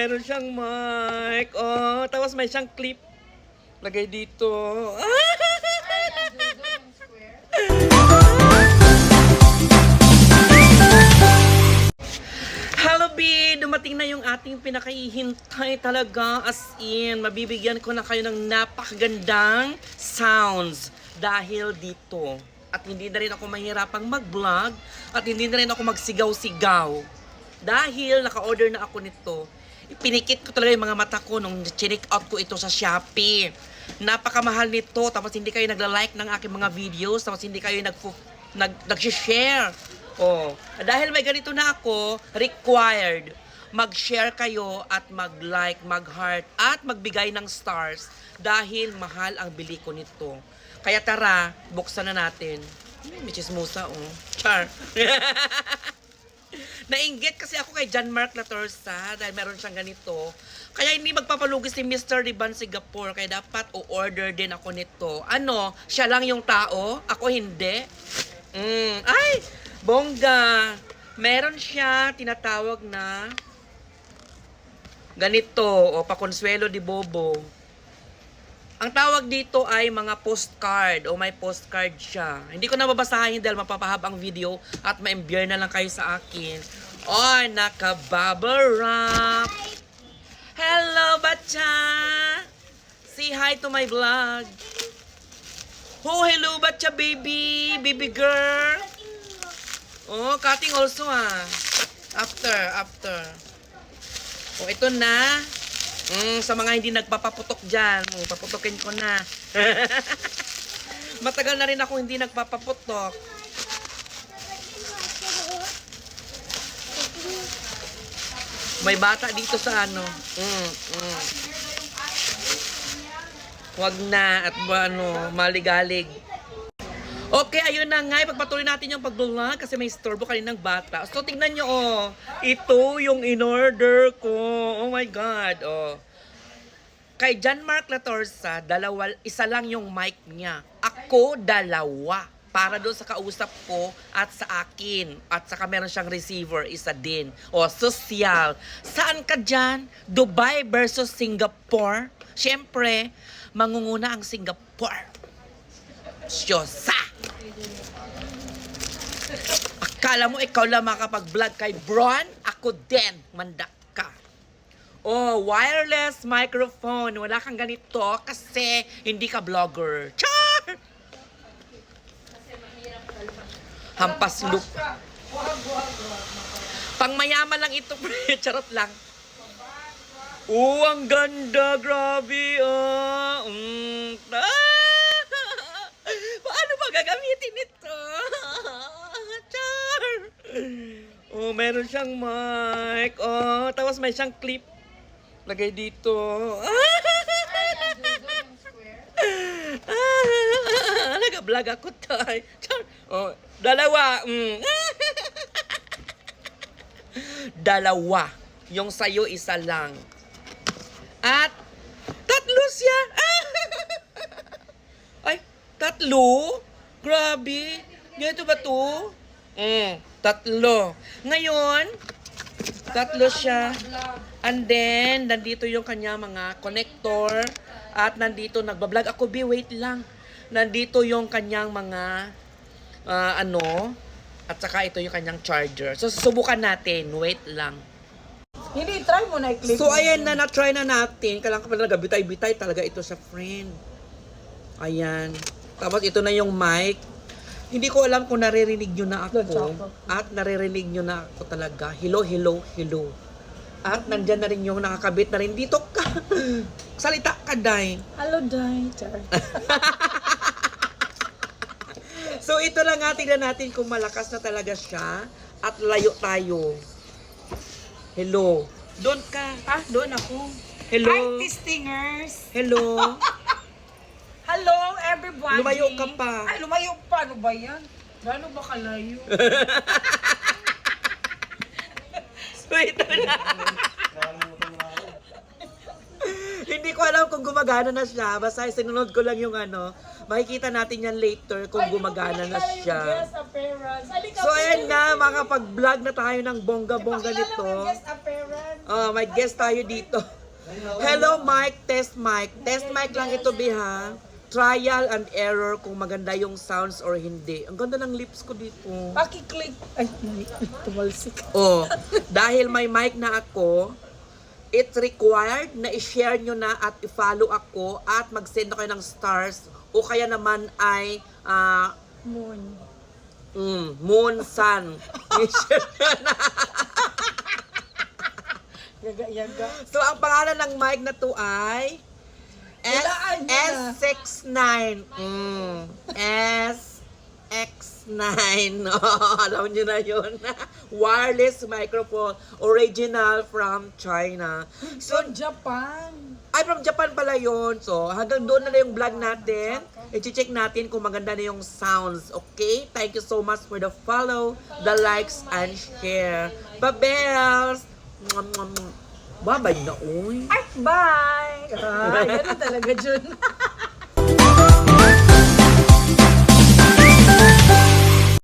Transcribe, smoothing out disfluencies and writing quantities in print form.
meron siyang mic. Oh, tapos may siyang clip. Lagay dito. Hello, B! Dumating na yung ating pinakahihintay talaga. As in, mabibigyan ko na kayo ng napakagandang sounds dahil dito. At hindi na rin ako mahirapang mag-vlog at hindi na rin ako magsigaw-sigaw. Dahil naka-order na ako nito. Pinikit ko talaga yung mga mata ko nung chinik out ko ito sa Shopee. Napakamahal nito, tapos hindi kayo nagla-like ng aking mga videos, tapos hindi kayo nag-share. Oh, dahil may ganito na ako, required mag-share kayo at mag-like, mag-heart at magbigay ng stars dahil mahal ang bili ko nito. Kaya tara, buksan na natin. May chismosa, oh. Char. Nainggit kasi ako kay John Mark Latorsa dahil meron siyang ganito. Kaya hindi magpapalugis si Mr. Riban Singapore. Kaya dapat o-order din ako nito. Ano? Siya lang yung tao? Ako hindi? Ay! Bongga! Meron siya tinatawag na ganito. O, pa-Consuelo de Bobo. Ang tawag dito ay mga postcard o may postcard siya. Hindi ko na babasahin dahil mapapahab ang video at ma-embeer na lang kayo sa akin. Oh, naka-bubble wrap. Hello, Batcha! Say hi to my vlog. Oh, hello, Batcha baby! Baby girl! Oh, cutting also After. Oh, ito na. Sa mga hindi nagpapaputok dyan, paputokin ko na. Matagal na rin ako hindi nagpapaputok. May bata dito sa ano. Wag na at maligalig. Okay, ayun na nga. Ipagpatuloy natin yung pag-vlog kasi may storbo kaninang bata. So, tignan nyo, oh. Ito yung in-order ko. Oh my God, oh. Kay John Mark Latorsa, isa lang yung mic niya. Ako, dalawa. Para doon sa kausap ko at sa akin. At saka meron siyang receiver, isa din. O, social. Saan ka dyan? Dubai versus Singapore? Siyempre, mangunguna ang Singapore. Siyosa! Akala mo ikaw lang makapag-vlog kay Bron? Ako din, mandak ka. Oh, wireless microphone. Wala kang ganito kasi hindi ka vlogger. Char! Hampas lupa. Pang mayaman lang ito, pre. Charot lang. Oh, ang ganda. Grabe, Paano ba gagamitin ito? Char! Oh, meron siyang mic. Oh, tapos may siyang clip. Lagay dito. Nag-vlog ako tayo. Char! Oh, dalawa. Dalawa. Yung sayo, isa lang. At tatlo siya. Ay, tatlo? Grabe. Ganito ba to? Tatlo. Ngayon, tatlo siya. And then, nandito yung kanya mga connector. At nandito, nagbablog ako. Wait lang. Nandito yung kanyang mga, at saka ito yung kanyang charger. So, susubukan natin. Wait lang. Hindi, try mo na i-click. So, ayan na, na-try na natin. Kailangan ka pala bitay-bitay talaga ito sa friend. Ayan. Tapos, ito na yung mic. Hindi ko alam kung naririnig nyo na ako. At naririnig nyo na ako talaga. Hello, hello, hello. At nandyan na rin yung nakakabit na rin. Dito ka. Salita ka, Day. Hello, Day. Char. So, ito lang nga. Tignan natin kung malakas na talaga siya. At layo tayo. Hello. Doon ka. Doon ako. Hello. Hi, Tistingers. Hello. Hello, everybody. Lumayo ka pa. Ay, lumayo pa. Ano ba yan? Gano'n ba kalayo? So, ito na. Hindi ko alam kung gumagana na siya. Basta sinunod ko lang yung ano. Makikita natin yan later kung gumagana na siya. Guest appearance. Halika, So ayan na, makapag-vlog na tayo ng bongga-bongga pakilala mo yung nito. guest appearance. Oh, may guest tayo dito. Hello, mic. Test mic. Test mic lang ito, Biha. Trial and error kung maganda yung sounds or hindi. Ang ganda ng lips ko dito. Paki-click. Ay, tumalsik. Oh, dahil may mic na ako, it's required na i-share nyo na at i-follow ako at mag-send na kayo ng stars o kaya naman ay Moon. moon, sun. I-share nyo na. Yaga. So, ang pangalan ng mic na to ay Hulaan nyo na. S69. SX9. Oh, alam nyo na yun. Wireless microphone. Original from China. So, From Japan. ay, from Japan pala yun. So, hanggang doon na yung vlog natin. I-check natin kung maganda na yung sounds. Okay? Thank you so much for the follow, the likes, and share. Babels! Babay na, uy. Ay, bye! Ganun talaga, Jun.